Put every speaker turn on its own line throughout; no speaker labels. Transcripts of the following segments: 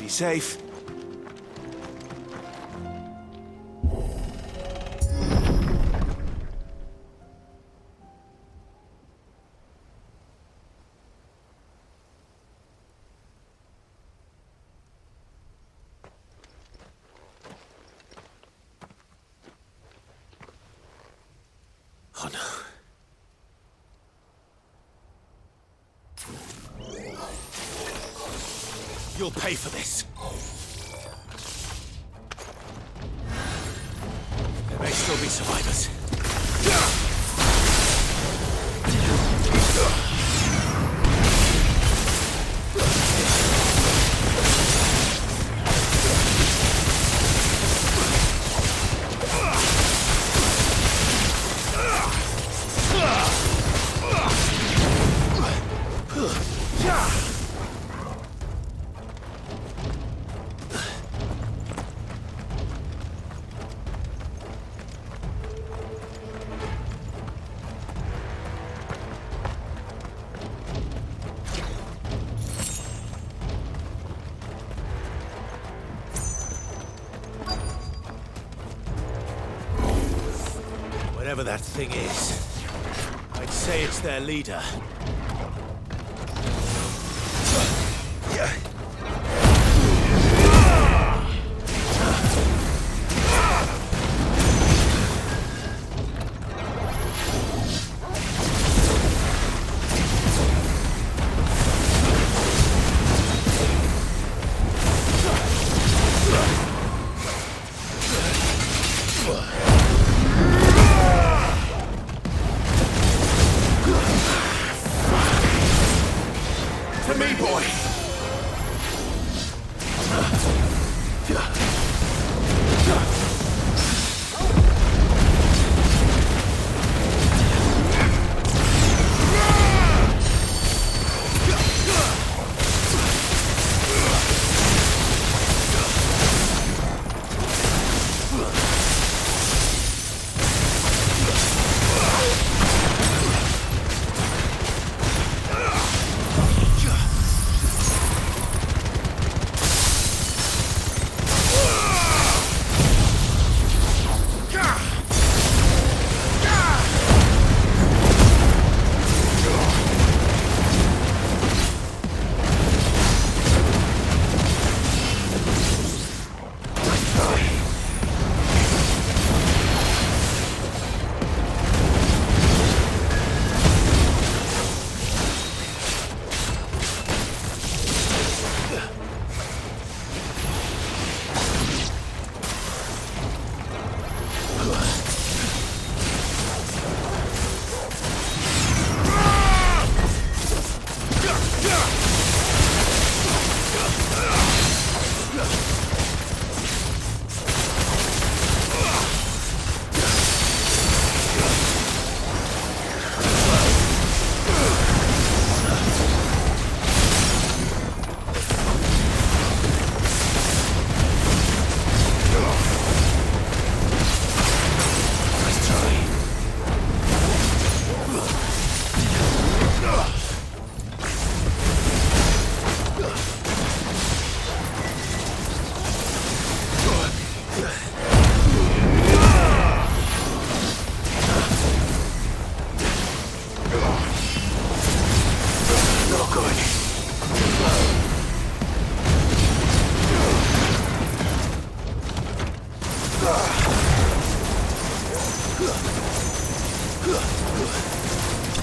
safe. Oh no. You'll pay for this. There may still be survivors. Whatever that thing is, I'd say it's their leader. To me, boy!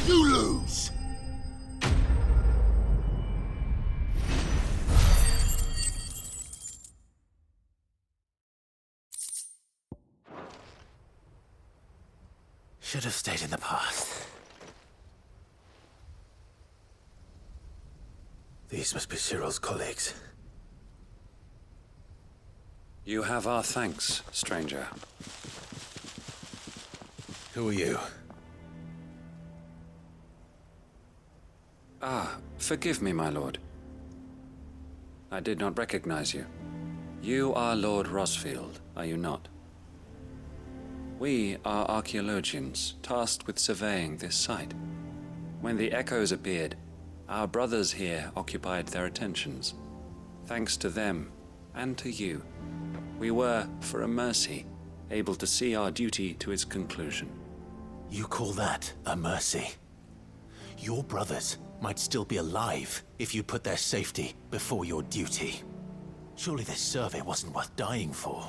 You lose! Should have stayed in the past. These must be Cyril's colleagues.
You have our thanks, stranger.
Who are you?
Ah, forgive me, my lord. I did not recognize you. You are Lord Rosfield, are you not? We are archaeologians, tasked with surveying this site. When the echoes appeared, our brothers here occupied their attentions. Thanks to them, and to you. We were, for a mercy, able to see our duty to its conclusion.
You call that a mercy? Your brothers might still be alive if you put their safety before your duty. Surely this survey wasn't worth dying for.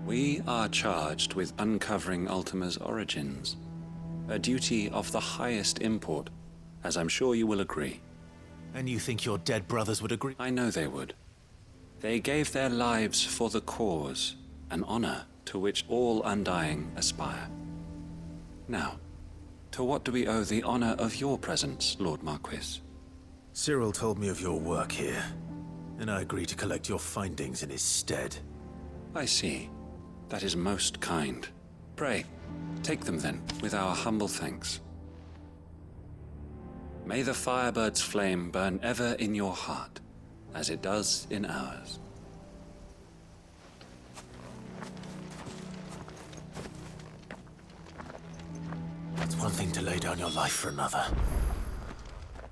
We are charged with uncovering Ultima's origins. A duty of the highest import, as I'm sure you will agree.
And you think your dead brothers would agree?
I know they would. They gave their lives for the cause, an honor to which all Undying aspire. Now, to what do we owe the honor of your presence, Lord Marquis?
Cyril told me of your work here, and I agreed to collect your findings in his stead.
I see. That is most kind. Pray, take them then, with our humble thanks. May the Firebird's flame burn ever in your heart, as it does in ours.
It's one thing to lay down your life for another,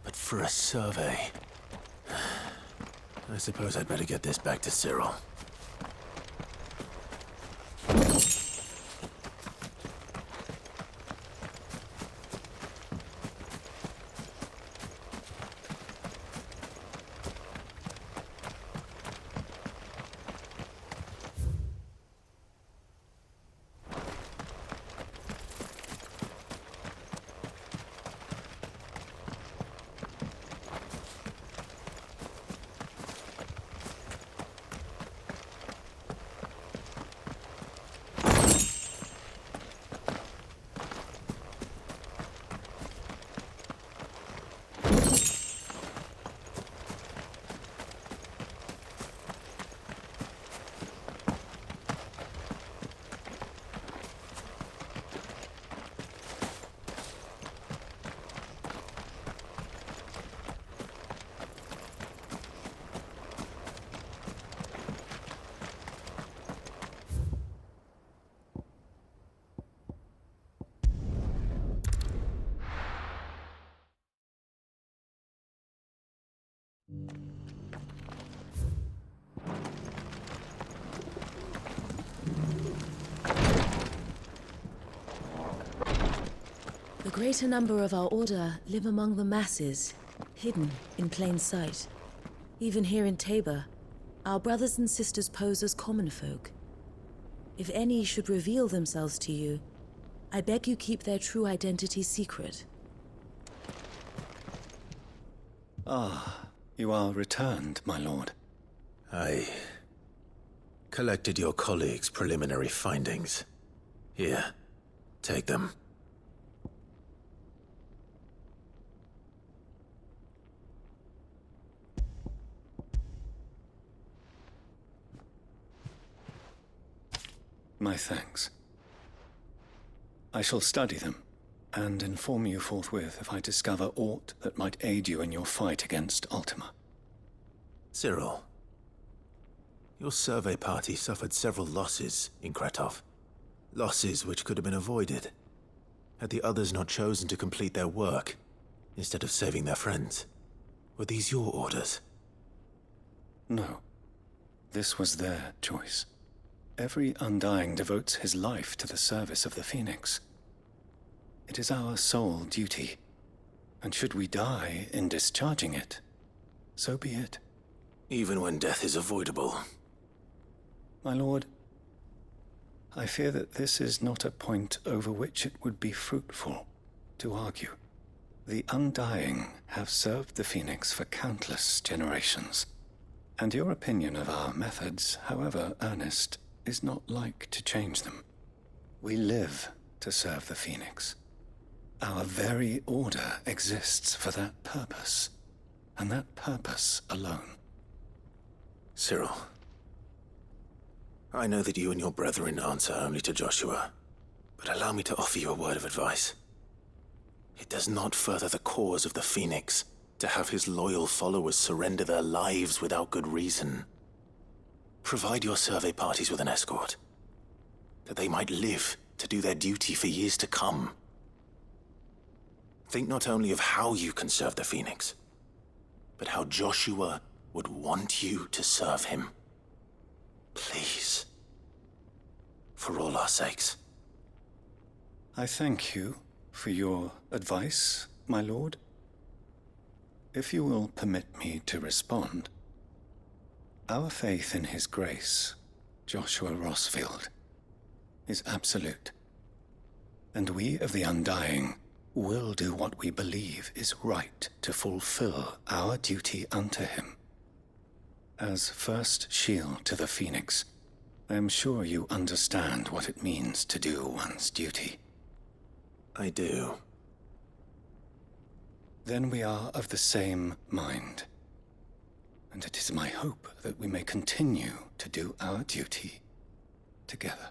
but for a survey... I suppose I'd better get this back to Cyril.
The greater number of our order live among the masses, hidden in plain sight. Even here in Tabor, our brothers and sisters pose as common folk. If any should reveal themselves to you, I beg you keep their true identity secret.
Ah, you are returned, my lord.
I collected your colleagues' preliminary findings. Here, take them.
My thanks. I shall study them, and inform you forthwith if I discover aught that might aid you in your fight against Ultima.
Cyril, your survey party suffered several losses in Kretov. Losses which could have been avoided, had the others not chosen to complete their work, instead of saving their friends. Were these your orders?
No. This was their choice. Every Undying devotes his life to the service of the Phoenix. It is our sole duty, and should we die in discharging it, so be it.
Even when death is avoidable.
My lord, I fear that this is not a point over which it would be fruitful to argue. The Undying have served the Phoenix for countless generations, and your opinion of our methods, however earnest, is not like to change them. We live to serve the Phoenix. Our very order exists for that purpose, and that purpose alone.
Cyril, I know that you and your brethren answer only to Joshua, but allow me to offer you a word of advice. It does not further the cause of the Phoenix to have his loyal followers surrender their lives without good reason. Provide your survey parties with an escort, that they might live to do their duty for years to come. Think not only of how you can serve the Phoenix, but how Joshua would want you to serve him. Please. For all our sakes.
I thank you for your advice, my lord. If you will permit me to respond, our faith in His Grace, Joshua Rossfield, is absolute. And we of the Undying will do what we believe is right to fulfill our duty unto him. As first shield to the Phoenix, I am sure you understand what it means to do one's duty.
I do.
Then we are of the same mind. And it is my hope that we may continue to do our duty together.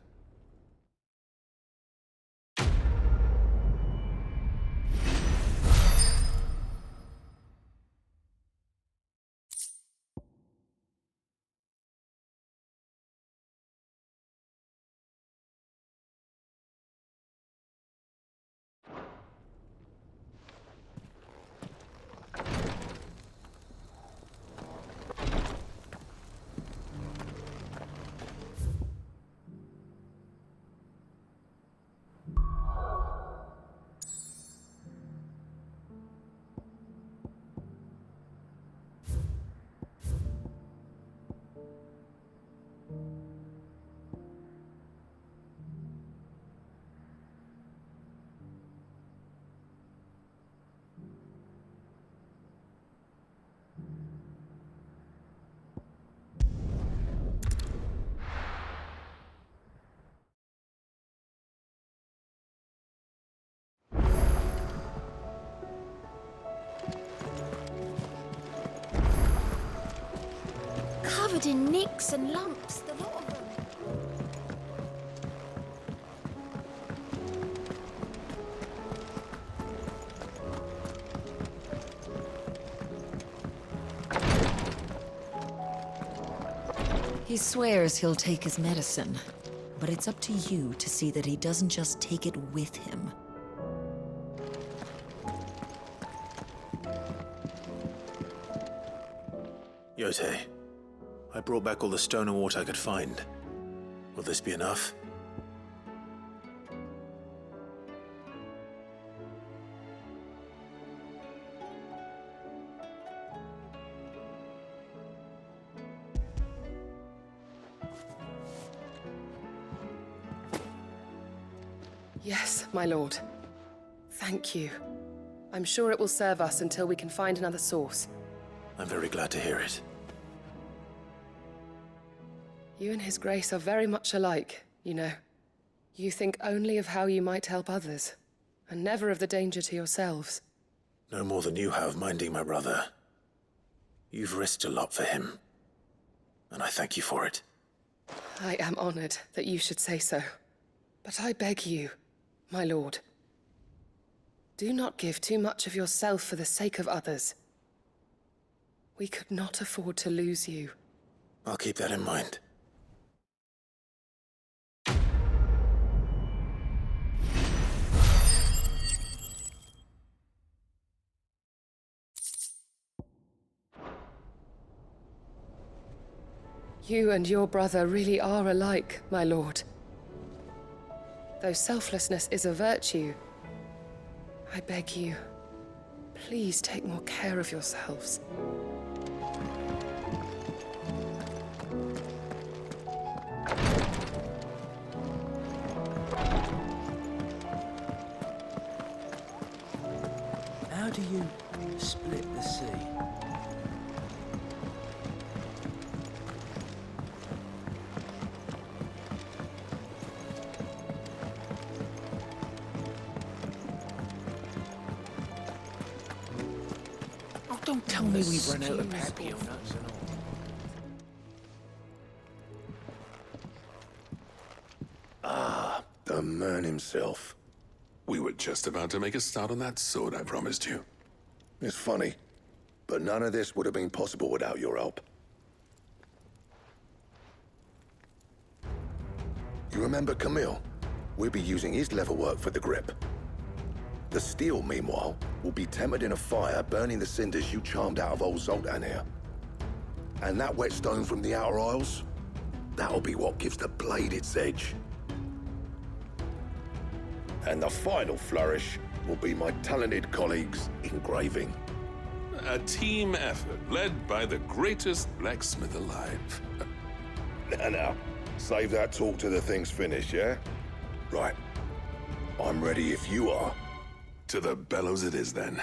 Covered in nicks and lumps, the lot of them.
He swears he'll take his medicine, but it's up to you to see that he doesn't just take it with him.
Yote, I brought back all the stone and water I could find. Will this be enough?
Yes, my lord. Thank you. I'm sure it will serve us until we can find another source.
I'm very glad to hear it.
You and His Grace are very much alike, you know. You think only of how you might help others, and never of the danger to yourselves.
No more than you have minding my brother. You've risked a lot for him, and I thank you for it.
I am honored that you should say so. But I beg you, my lord, do not give too much of yourself for the sake of others. We could not afford to lose you.
I'll keep that in mind.
You and your brother really are alike, my lord. Though selflessness is a virtue, I beg you, please take more care of yourselves.
How do you split the sea? Oh, don't tell me we've run out of papier nuts and all.
The man himself. We were just about to make a start on that sword I promised you. It's funny, but none of this would have been possible without your help. You remember Camille? We'll be using his leatherwork for the grip. The steel, meanwhile, will be tempered in a fire burning the cinders you charmed out of old Zoltan here. And that whetstone from the Outer Isles? That'll be what gives the blade its edge. And the final flourish will be my talented colleagues' engraving.
A team effort led by the greatest blacksmith alive.
Now, save that talk till the thing's finished, yeah? Right. I'm ready if you are.
To the bellows it is then.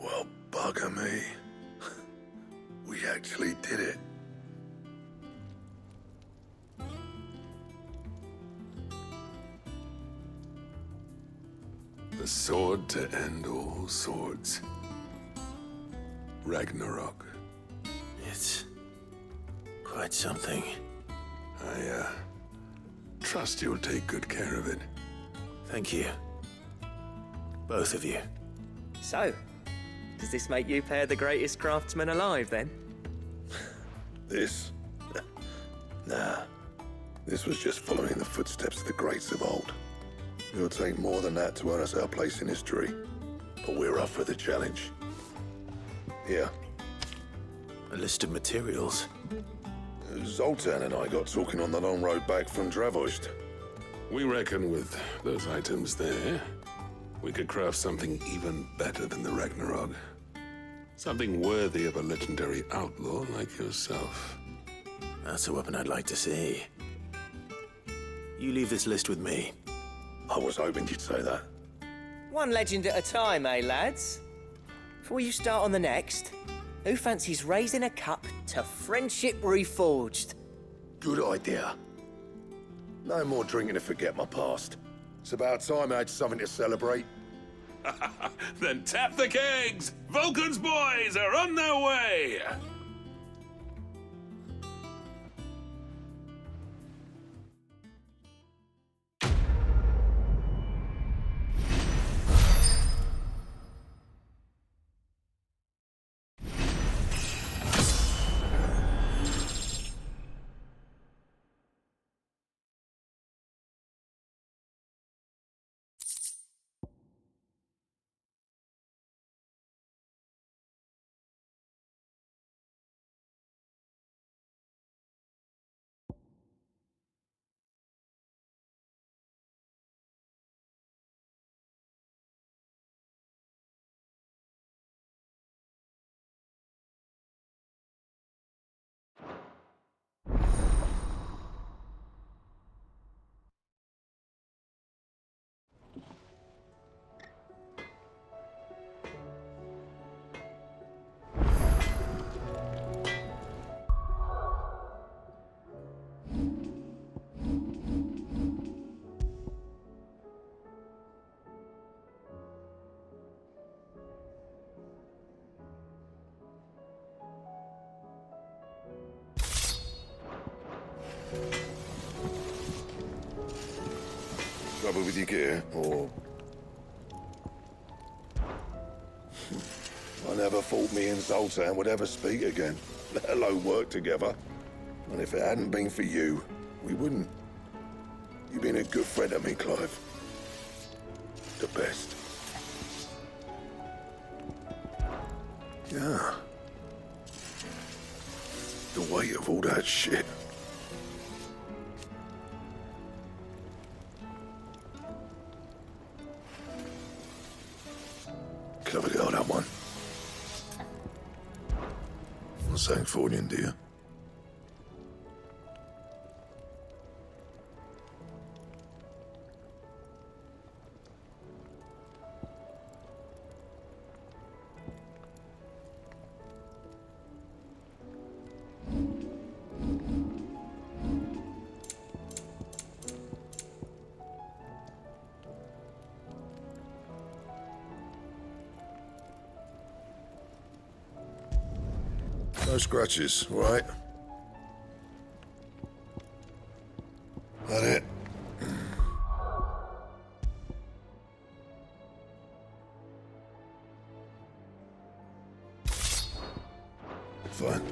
Well, bugger me. We actually did it.
The sword to end all swords. Ragnarok.
It's quite something.
I trust you'll take good care of it.
Thank you. Both of you.
So, does this make you pair the greatest craftsman alive, then?
This? Nah. This was just following the footsteps of the greats of old. It'll take more than that to earn us our place in history. But we're up for the challenge. Here.
A list of materials.
Zoltan and I got talking on the long road back from Dravost.
We reckon with those items there, we could craft something even better than the Ragnarok. Something worthy of a legendary outlaw like yourself.
That's a weapon I'd like to see. You leave this list with me.
I was hoping you'd say that.
One legend at a time, eh, lads? Before you start on the next, who fancies raising a cup to friendship reforged?
Good idea. No more drinking to forget my past. It's about time I had something to celebrate.
Then tap the kegs! Vulcan's boys are on their way!
Trouble with your gear, or... I never thought me and Zoltan would ever speak again, let alone work together. And if it hadn't been for you, we wouldn't. You've been a good friend to me, Clive. The best. Yeah. The weight of all that shit. Clever girl, that one. Not saying Fordian, do you? No scratches, all right? That it? Fine.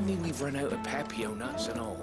me we've run out of papio nuts and all?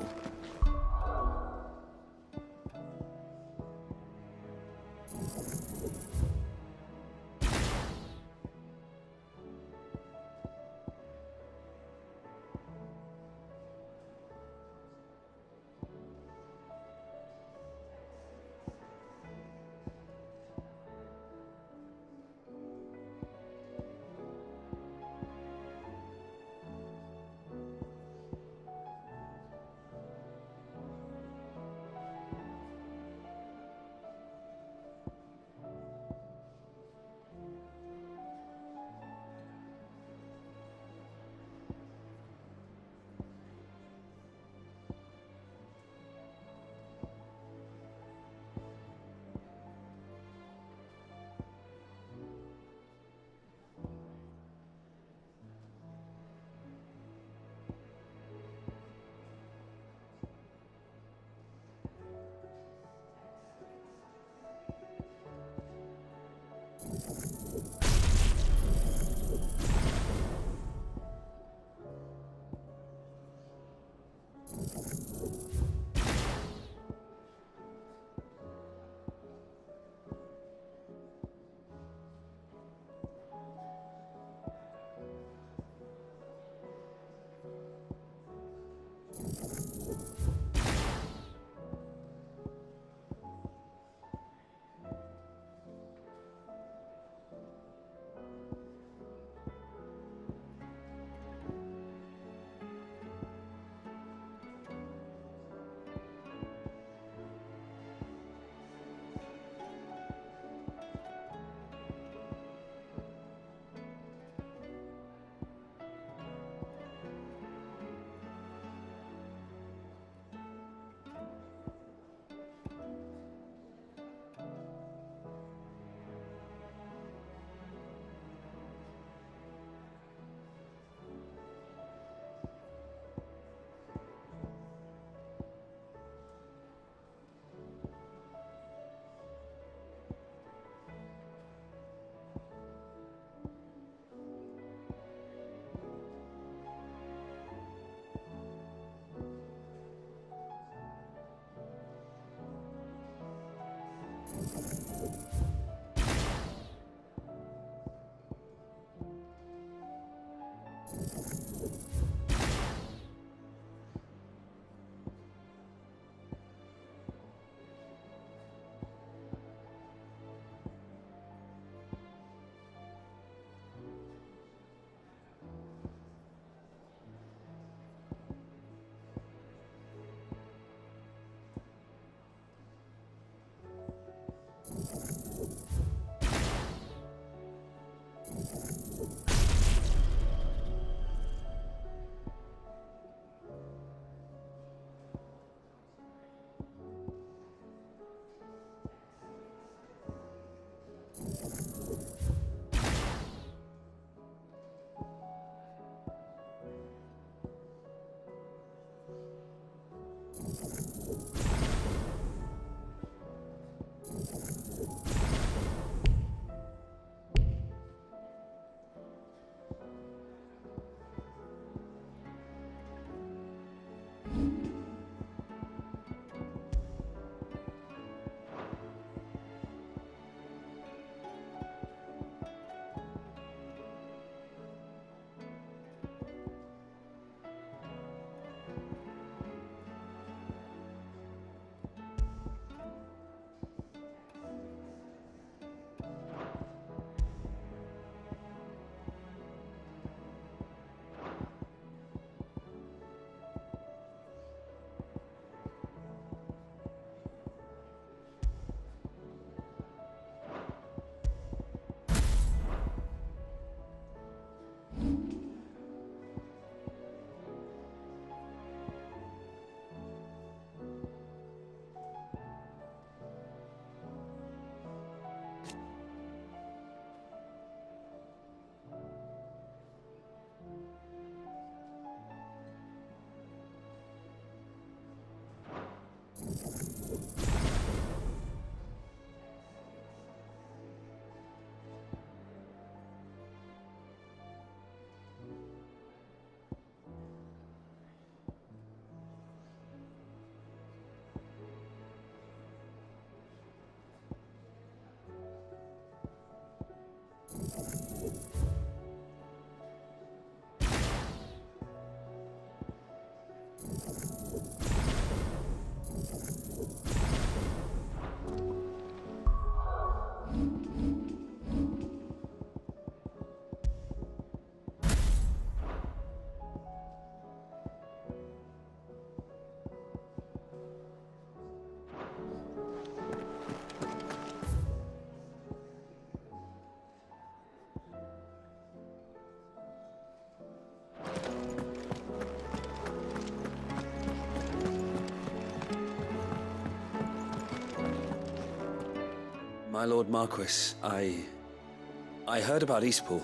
My Lord Marquis, I heard about Eastpool.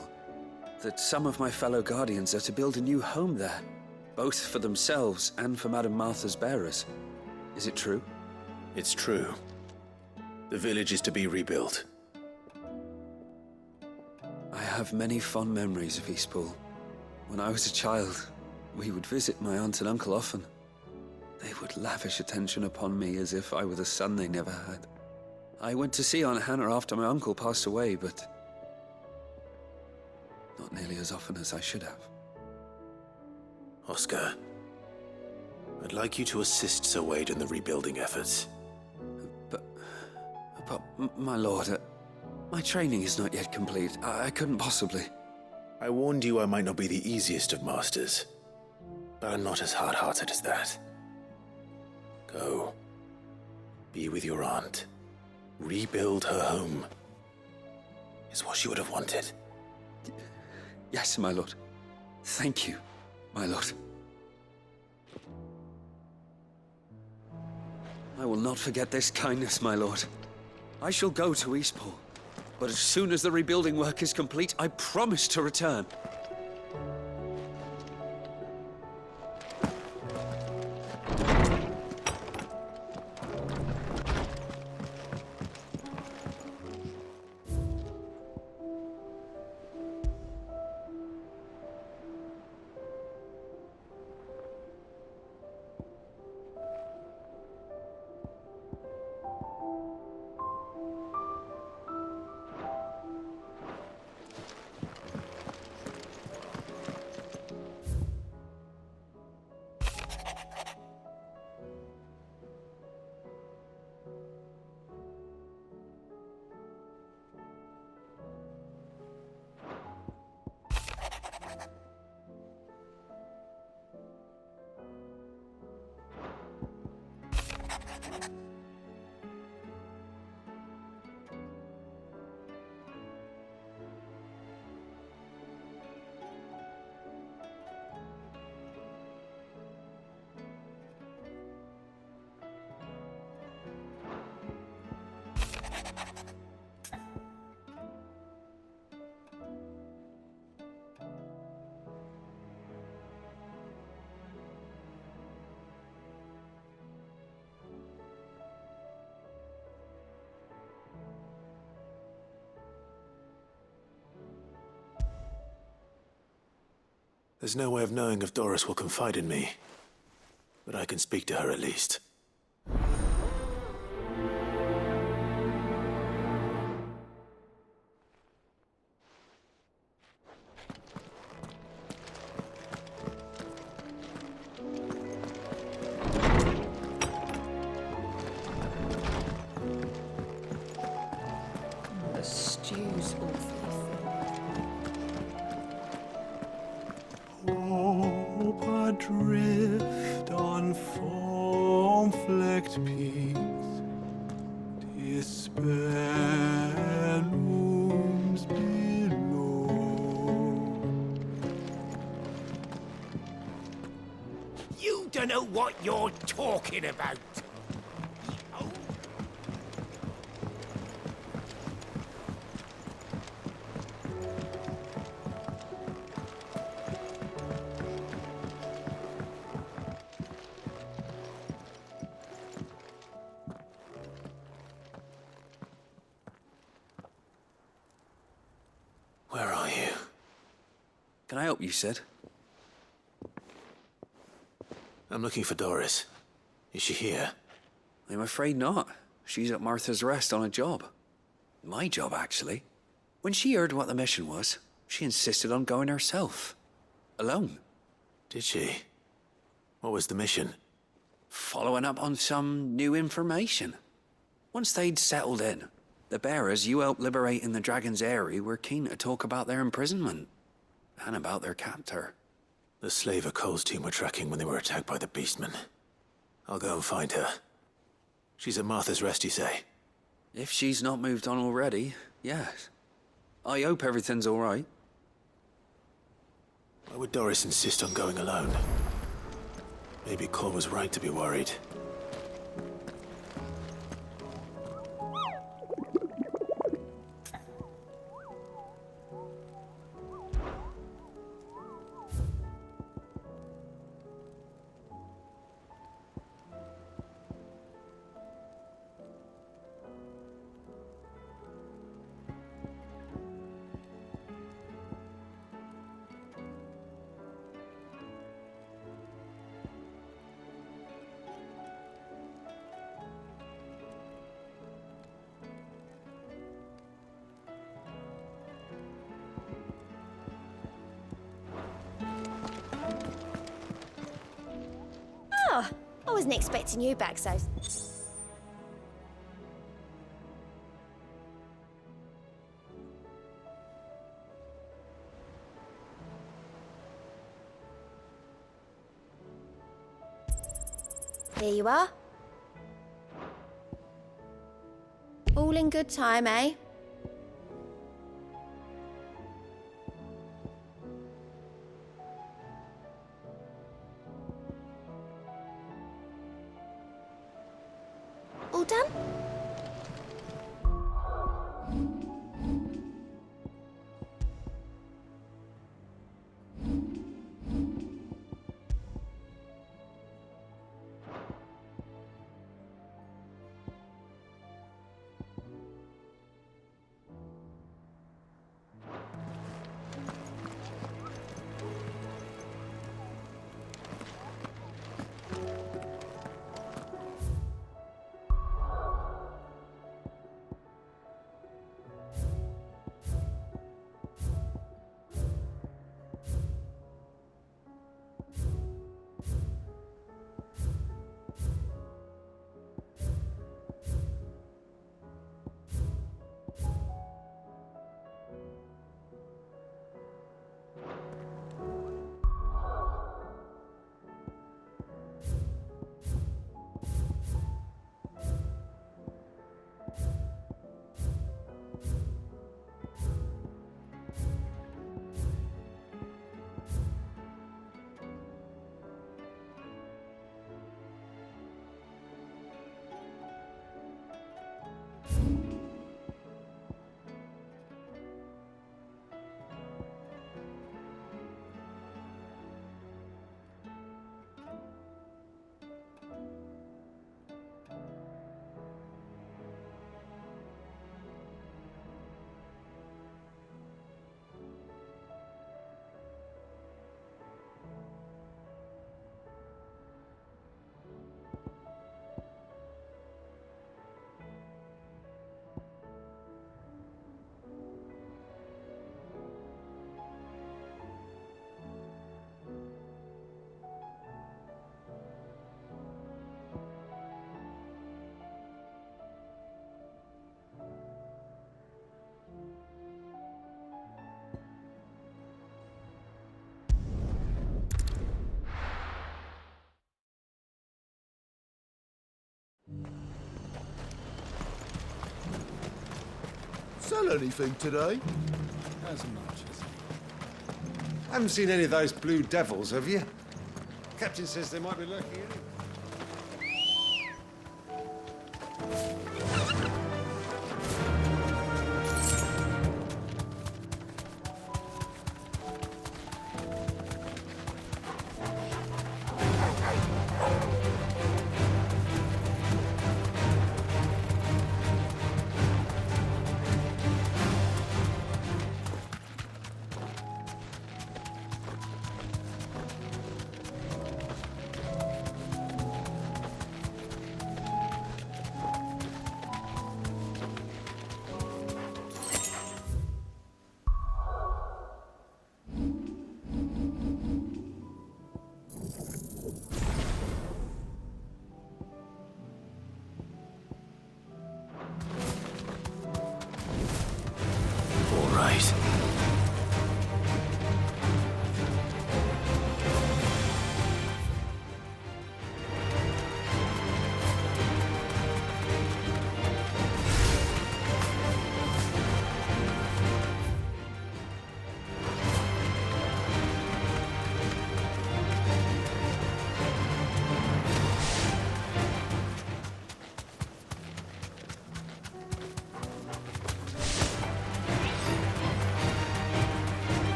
That some of my fellow Guardians are to build a new home there, both for themselves and for Madame Martha's bearers. Is it true?
It's true. The village is to be rebuilt.
I have many fond memories of Eastpool. When I was a child, we would visit my aunt and uncle often. They would lavish attention upon me as if I were the son they never had. I went to see Aunt Hannah after my uncle passed away, but not nearly as often as I should have.
Oscar, I'd like you to assist Sir Wade in the rebuilding efforts.
But my lord, my training is not yet complete. I couldn't possibly.
I warned you I might not be the easiest of masters, but I'm not as hard-hearted as that. Go. Be with your aunt. Rebuild her home. Is what she would have wanted.
Yes, my lord. Thank you, my lord. I will not forget this kindness, my lord. I shall go to Eastpool, but as soon as the rebuilding work is complete, I promise to return.
There's no way of knowing if Doris will confide in me, but I can speak to her at least.
The stew's awfully
Hope adrift on foam-flecked peaks, despair looms below.
You don't know what you're talking about.
Where are you?
Can I help you, Sid?
I'm looking for Doris. Is she here?
I'm afraid not. She's at Martha's Rest on a job. My job, actually. When she heard what the mission was, she insisted on going herself. Alone.
Did she? What was the mission?
Following up on some new information. Once they'd settled in, the bearers you helped liberate in the Dragon's Eyrie were keen to talk about their imprisonment. And about their captor.
The slaver Cole's team were tracking when they were attacked by the Beastmen. I'll go and find her. She's at Martha's Rest, you say?
If she's not moved on already, yes. I hope everything's all right.
Why would Doris insist on going alone? Maybe Cole was right to be worried.
wasn't expecting you back so... Here you are. All in good time, eh? All done?
Sell anything today?
As much as...
Haven't seen any of those blue devils, have you? Captain says they might be lurking in it.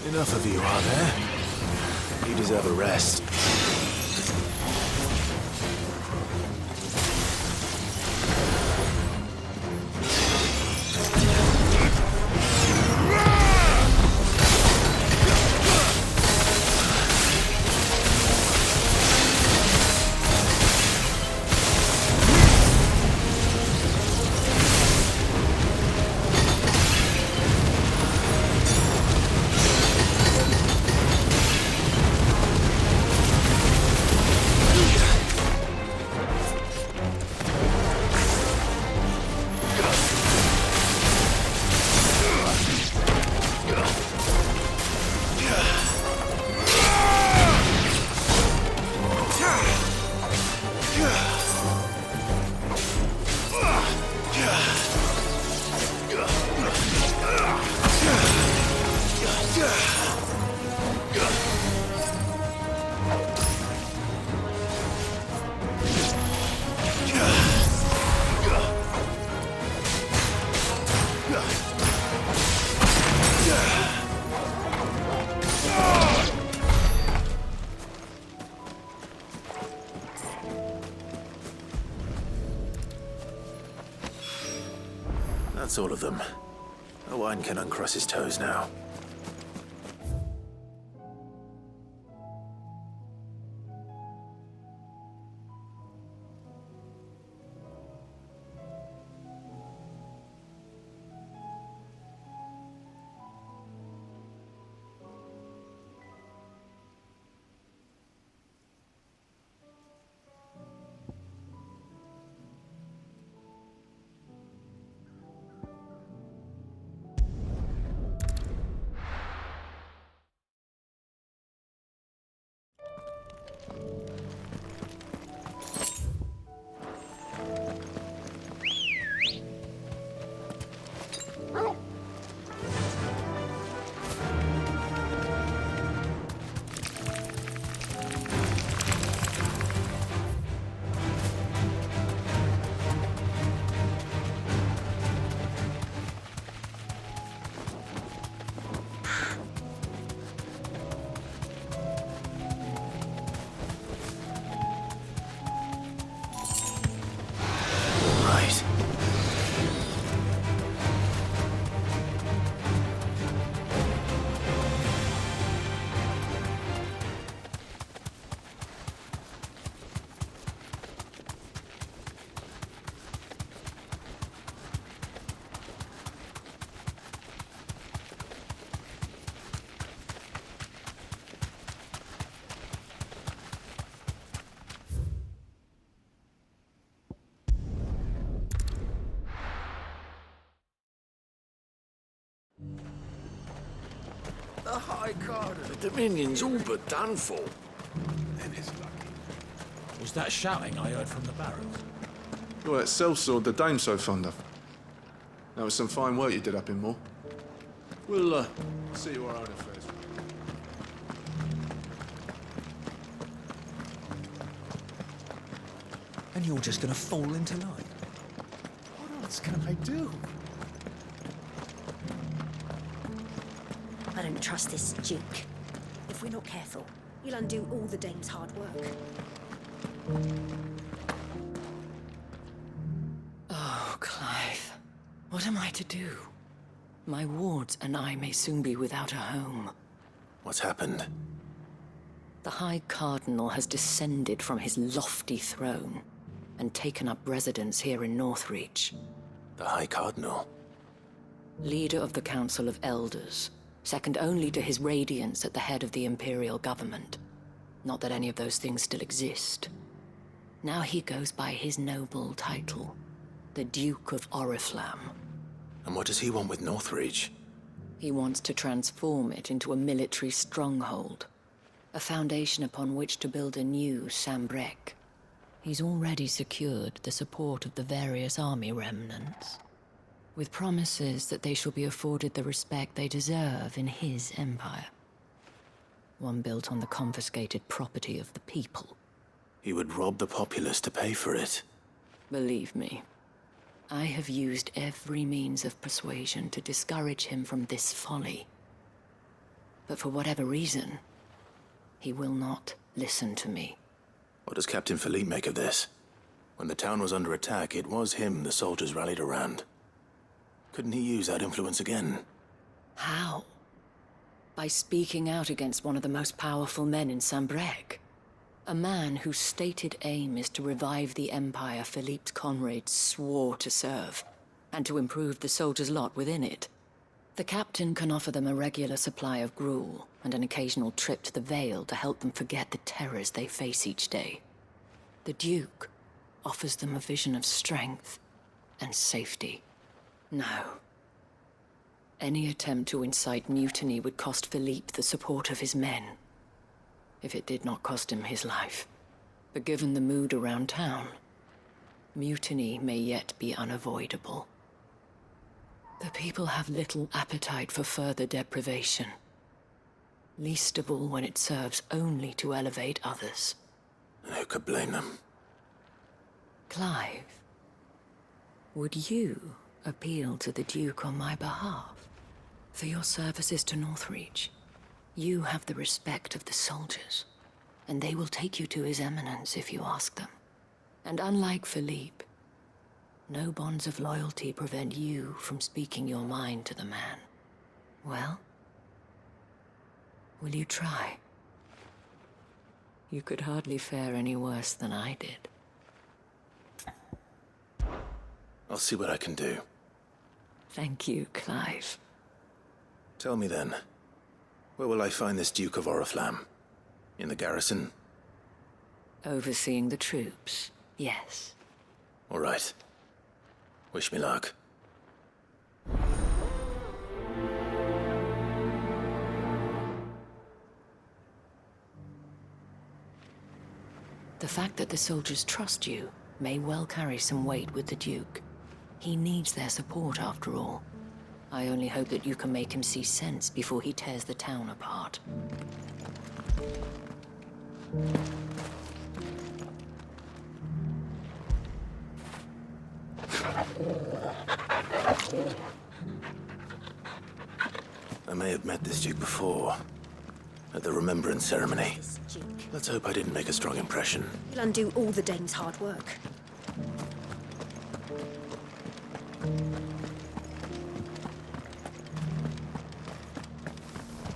Enough of you, are there? You deserve a rest. That's all of them. Owain can uncross his toes now.
The High Card of the Dominion's all but done for.
Then it's lucky.
Was that shouting I heard from the barracks?
Well, that sellsword the Dame's so fond of. That was some fine work you did up in Moor. We'll, see you our own affairs.
And you're just gonna fall into line? What else can I do?
I don't trust this Duke. If we're not careful, he'll undo all the Dame's hard work.
Oh, Clive. What am I to do? My wards and I may soon be without a home.
What's happened?
The High Cardinal has descended from his lofty throne and taken up residence here in Northreach.
The High Cardinal?
Leader of the Council of Elders, second only to his Radiance at the head of the Imperial government. Not that any of those things still exist. Now he goes by his noble title, the Duke of Oriflamme.
And what does he want with Northreach?
He wants to transform it into a military stronghold, a foundation upon which to build a new Sambrec. He's already secured the support of the various army remnants, with promises that they shall be afforded the respect they deserve in his empire. One built on the confiscated property of the people.
He would rob the populace to pay for it.
Believe me, I have used every means of persuasion to discourage him from this folly. But for whatever reason, he will not listen to me.
What does Captain Philippe make of this? When the town was under attack, it was him the soldiers rallied around. Couldn't he use that influence again?
How? By speaking out against one of the most powerful men in Sambrec. A man whose stated aim is to revive the empire Philippe's comrades swore to serve, and to improve the soldiers' lot within it. The captain can offer them a regular supply of gruel, and an occasional trip to the Vale to help them forget the terrors they face each day. The Duke offers them a vision of strength and safety. No. Any attempt to incite mutiny would cost Philippe the support of his men, if it did not cost him his life. But given the mood around town, mutiny may yet be unavoidable. The people have little appetite for further deprivation, least of all when it serves only to elevate others.
And who could blame them?
Clive, would you appeal to the Duke on my behalf? For your services to Northreach, you have the respect of the soldiers, and they will take you to His Eminence if you ask them. And unlike Philippe, No bonds of loyalty prevent you from speaking your mind to the man. Well, will you try? You could hardly fare any worse than I did.
I'll see what I can do.
Thank you, Clive.
Tell me then, where will I find this Duke of Oriflamme? In the garrison?
Overseeing the troops, yes.
All right. Wish me luck.
The fact that the soldiers trust you may well carry some weight with the Duke. He needs their support, after all. I only hope that you can make him see sense before he tears the town apart.
I may have met this Duke before, at the Remembrance Ceremony.
Duke.
Let's hope I didn't make a strong impression.
You'll undo all the dame's hard work.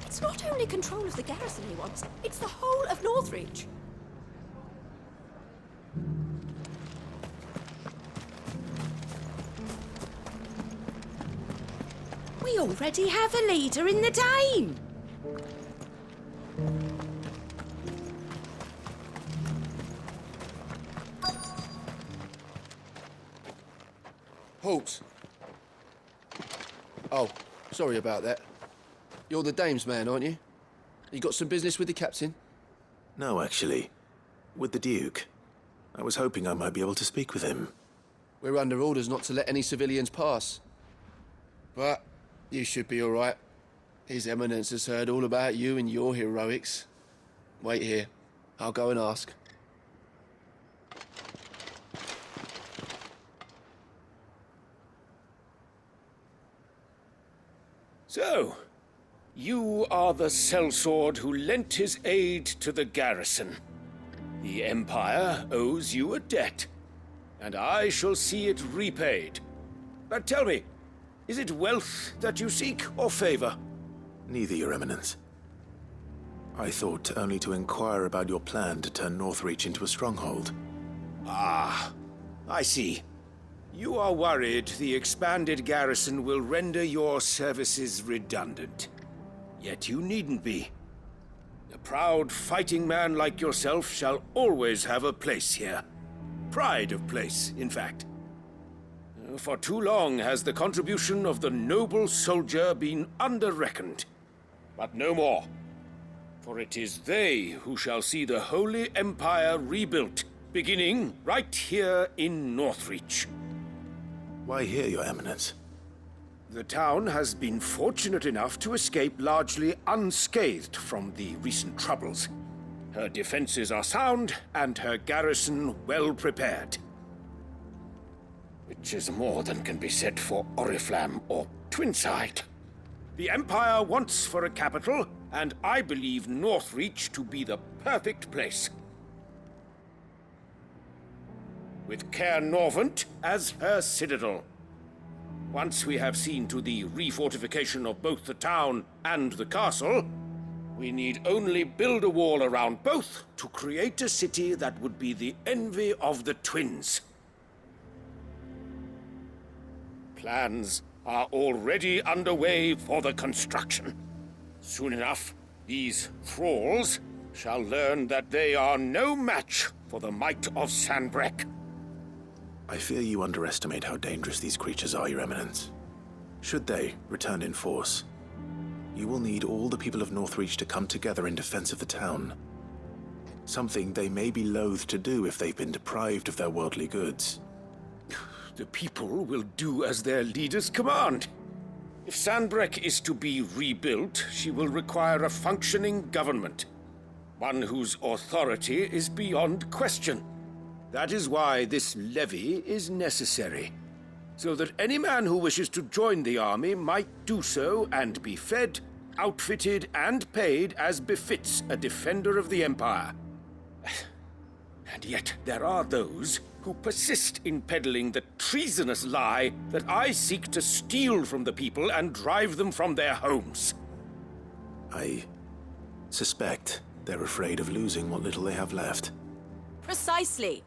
It's not only control of the garrison he wants, it's the whole of Northreach. We already have a leader in the Dane.
Halt! Oh, sorry about that. You're the dame's man, aren't you? You got some business with the captain?
No, actually. With the Duke. I was hoping I might be able to speak with him.
We're under orders not to let any civilians pass. But you should be all right. His Eminence has heard all about you and your heroics. Wait here. I'll go and ask.
So, you are the sellsword who lent his aid to the garrison. The Empire owes you a debt, and I shall see it repaid. But tell me, is it wealth that you seek, or favor?
Neither, Your Eminence. I thought only to inquire about your plan to turn Northreach into a stronghold.
Ah, I see. You are worried the expanded garrison will render your services redundant. Yet you needn't be. A proud fighting man like yourself shall always have a place here. Pride of place, in fact. For too long has the contribution of the noble soldier been under-reckoned. But no more. For it is they who shall see the Holy Empire rebuilt, beginning right here in Northreach.
Why here, Your Eminence?
The town has been fortunate enough to escape largely unscathed from the recent troubles. Her defenses are sound, and her garrison well prepared. Which is more than can be said for Oriflamme or Twinside. The Empire wants for a capital, and I believe Northreach to be the perfect place. With Caer Norvent as her citadel. Once we have seen to the refortification of both the town and the castle, we need only build a wall around both to create a city that would be the envy of the twins. Plans are already underway for the construction. Soon enough, these thralls shall learn that they are no match for the might of Sanbreque.
I fear you underestimate how dangerous these creatures are, Your Eminence. Should they return in force, you will need all the people of Northreach to come together in defense of the town. Something they may be loath to do if they've been deprived of their worldly goods.
The people will do as their leaders command. If Sanbreque is to be rebuilt, she will require a functioning government. One whose authority is beyond question. That is why this levy is necessary. So that any man who wishes to join the army might do so and be fed, outfitted, and paid as befits a defender of the Empire. And yet there are those who persist in peddling the treasonous lie that I seek to steal from the people and drive them from their homes.
I suspect they're afraid of losing what little they have left.
Precisely.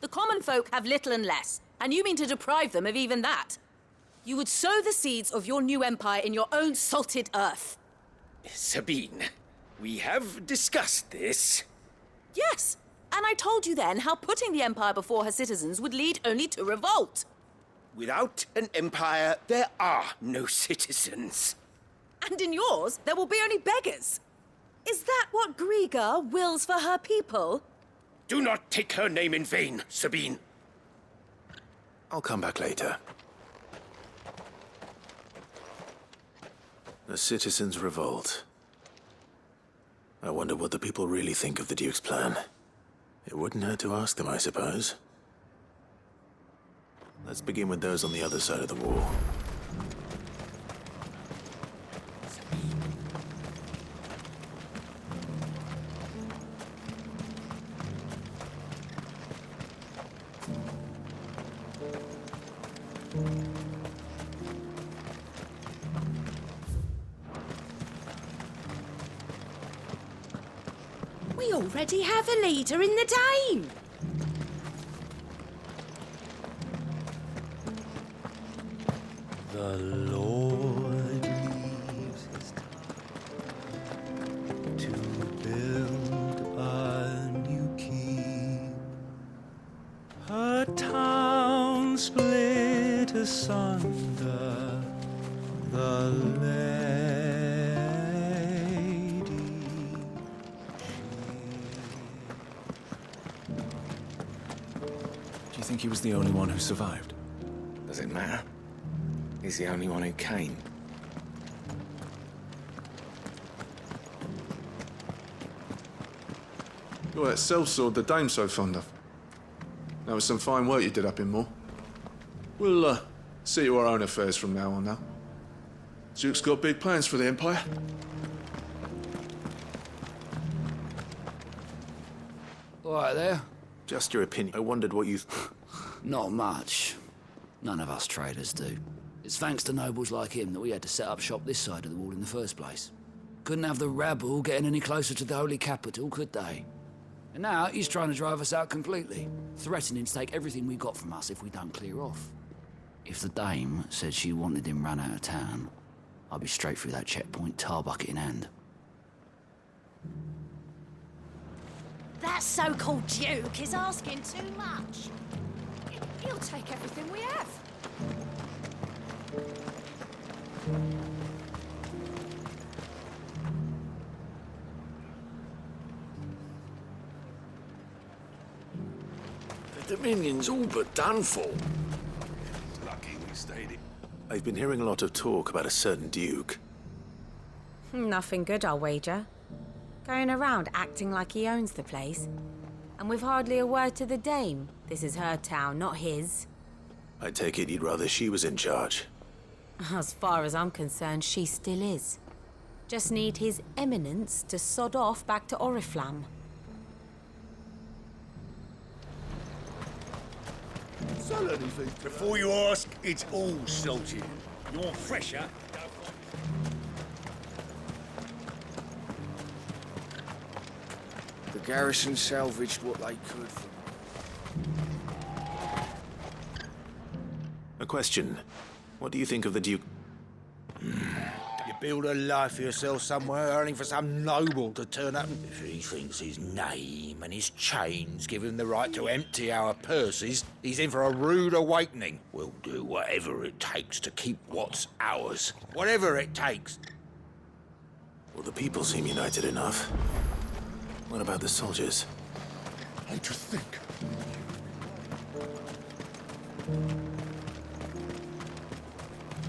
The common folk have little and less, and you mean to deprive them of even that. You would sow the seeds of your new empire in your own salted earth.
Sabine, we have discussed this.
Yes, and I told you then how putting the empire before her citizens would lead only to revolt.
Without an empire, there are no citizens.
And in yours, there will be only beggars. Is that what Griga wills for her people?
Do not take her name in vain, Sabine.
I'll come back later. The citizens revolt. I wonder what the people really think of the Duke's plan. It wouldn't hurt to ask them, I suppose. Let's begin with those on the other side of the wall.
We already have a leader in the Dame.
The Lord leaves his time to build a new keep. A town split asunder, the lady.
Do you think he was the only one who survived?
Does it matter? He's the only one who came.
You're that sellsword the Dame's so fond of. That was some fine work you did up in Moor. We'll, see to our own affairs from now on now. Duke's got big plans for the Empire.
All right there.
Just your opinion. I wondered what you...
Not much. None of us traders do. It's thanks to nobles like him that we had to set up shop this side of the wall in the first place. Couldn't have the rabble getting any closer to the holy capital, could they? And now he's trying to drive us out completely, threatening to take everything we got from us if we don't clear off. If the Dame said she wanted him run out of town, I'd be straight through that checkpoint, tar bucket in hand.
That so-called Duke is asking too much. He'll take everything we have.
The Dominion's all but done for.
Lucky we stayed in.
I've been hearing a lot of talk about a certain Duke.
Nothing good, I'll wager. Going around acting like he owns the place. And with hardly a word to the Dame. This is her town, not his.
I take it you'd rather she was in charge.
As far as I'm concerned, she still is. Just need His Eminence to sod off back to Oriflamme.
Sell anything.
Before you ask, it's all salted. You want fresher?
The garrison salvaged what they could from
A question. What do you think of the Duke?
You build a life for yourself somewhere, earning for some noble to turn up. If he thinks his name and his chains give him the right to empty our purses, he's in for a rude awakening. We'll do whatever it takes to keep what's ours. Whatever it takes.
Well, the people seem united enough. What about the soldiers?
And to think.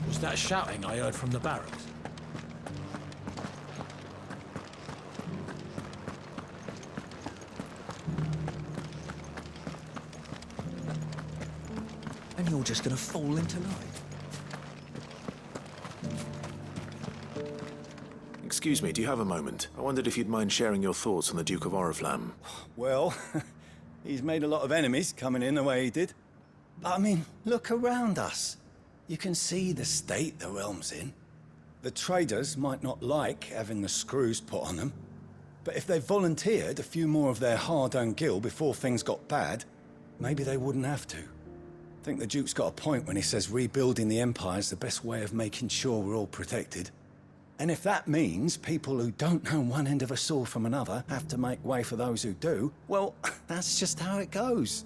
Was that shouting I heard from the barracks? And you're just gonna fall into line?
Excuse Excuse me, do you have a moment? I wondered if you'd mind sharing your thoughts on the Duke of Oriflamme.
Well, he's made a lot of enemies coming in the way he did. But I mean, look around us. You can see the state the realm's in. The traders might not like having the screws put on them, but if they volunteered a few more of their hard-earned gil before things got bad, maybe they wouldn't have to. I think the Duke's got a point when he says rebuilding the Empire's the best way of making sure we're all protected. And if that means people who don't know one end of a sword from another have to make way for those who do, well, that's just how it goes.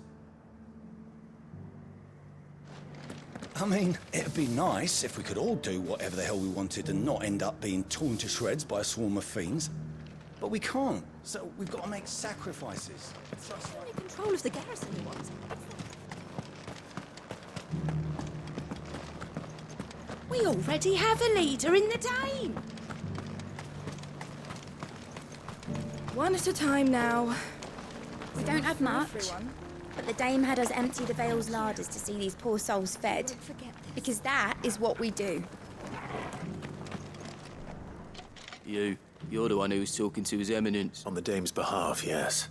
I mean, it'd be nice if we could all do whatever the hell we wanted and not end up being torn to shreds by a swarm of fiends. But we can't, so we've got to make sacrifices.
Only control of the garrison he wants.
We already have a leader in the Dame.
One at a time now.
We don't have much, but the Dame had us empty the Vale's larders to see these poor souls fed. Because that is what we do.
You're the one who was talking to His Eminence.
On the Dame's behalf, yes.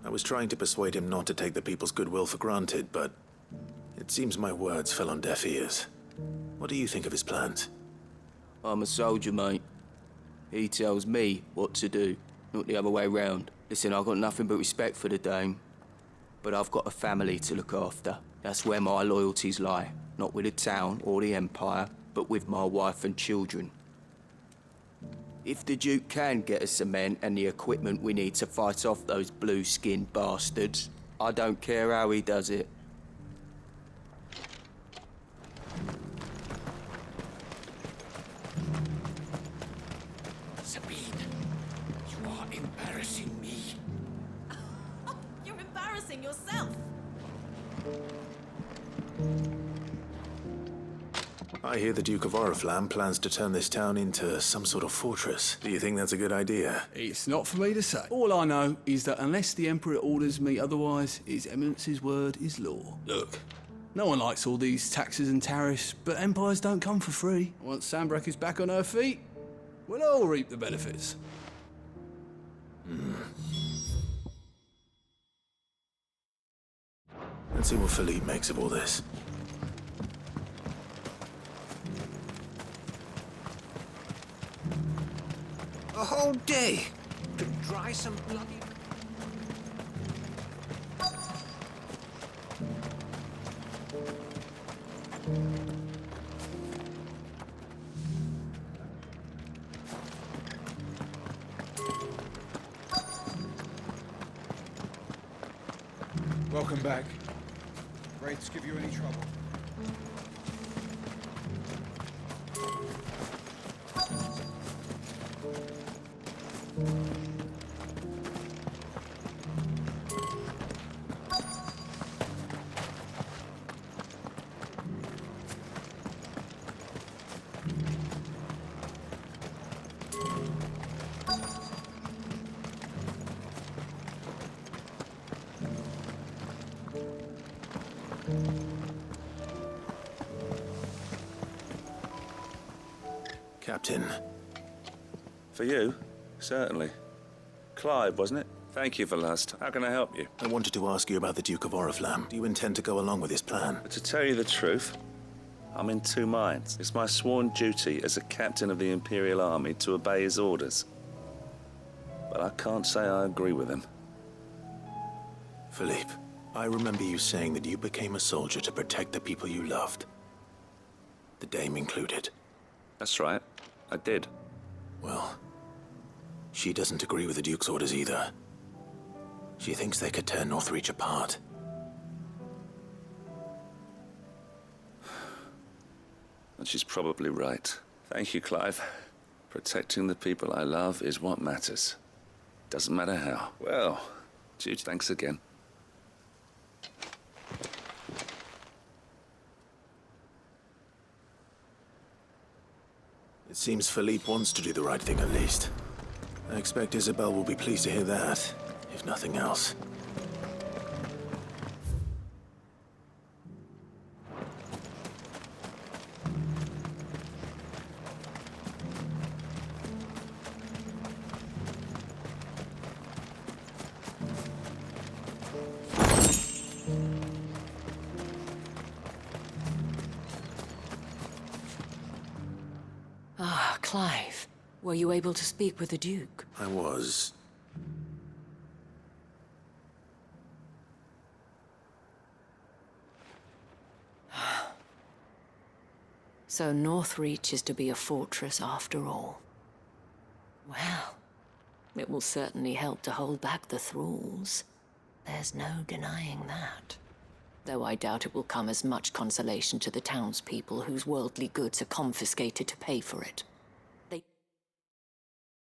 I was trying to persuade him not to take the people's goodwill for granted, but it seems my words fell on deaf ears. What do you think of his plans?
I'm a soldier, mate. He tells me what to do, not the other way round. Listen, I've got nothing but respect for the Dame, but I've got a family to look after. That's where my loyalties lie. Not with the town or the Empire, but with my wife and children. If the Duke can get us the men and the equipment we need to fight off those blue-skinned bastards, I don't care how he does it.
Sabine, you are embarrassing me.
You're embarrassing yourself.
I hear the Duke of Oriflamme plans to turn this town into some sort of fortress. Do you think that's a good idea?
It's not for me to say. All I know is that unless the Emperor orders me otherwise, His Eminence's word is law. Look, no one likes all these taxes and tariffs, but empires don't come for free. Once Sanbreque is back on her feet, we'll all reap the benefits.
Let's see what Philippe makes of all this.
A whole day to dry some bloody...
Welcome back. Wraiths give you any trouble?
Captain.
For you? Certainly. Clive, wasn't it? Thank you for last. How can I help you?
I wanted to ask you about the Duke of Oriflamme. Do you intend to go along with his plan?
To tell you the truth, I'm in two minds. It's my sworn duty as a captain of the Imperial Army to obey his orders. But I can't say I agree with him.
Philippe, I remember you saying that you became a soldier to protect the people you loved. The Dame included.
That's right. I did.
Well, she doesn't agree with the Duke's orders either. She thinks they could tear Northreach apart.
And she's probably right. Thank you, Clive. Protecting the people I love is what matters. Doesn't matter how. Well, Jude, thanks again.
It seems Philippe wants to do the right thing at least. I expect Isabel will be pleased to hear that, if nothing else.
Clive, were you able to speak with the Duke?
I was.
So Northreach is to be a fortress after all. Well, it will certainly help to hold back the thralls. There's no denying that. Though I doubt it will come as much consolation to the townspeople whose worldly goods are confiscated to pay for it.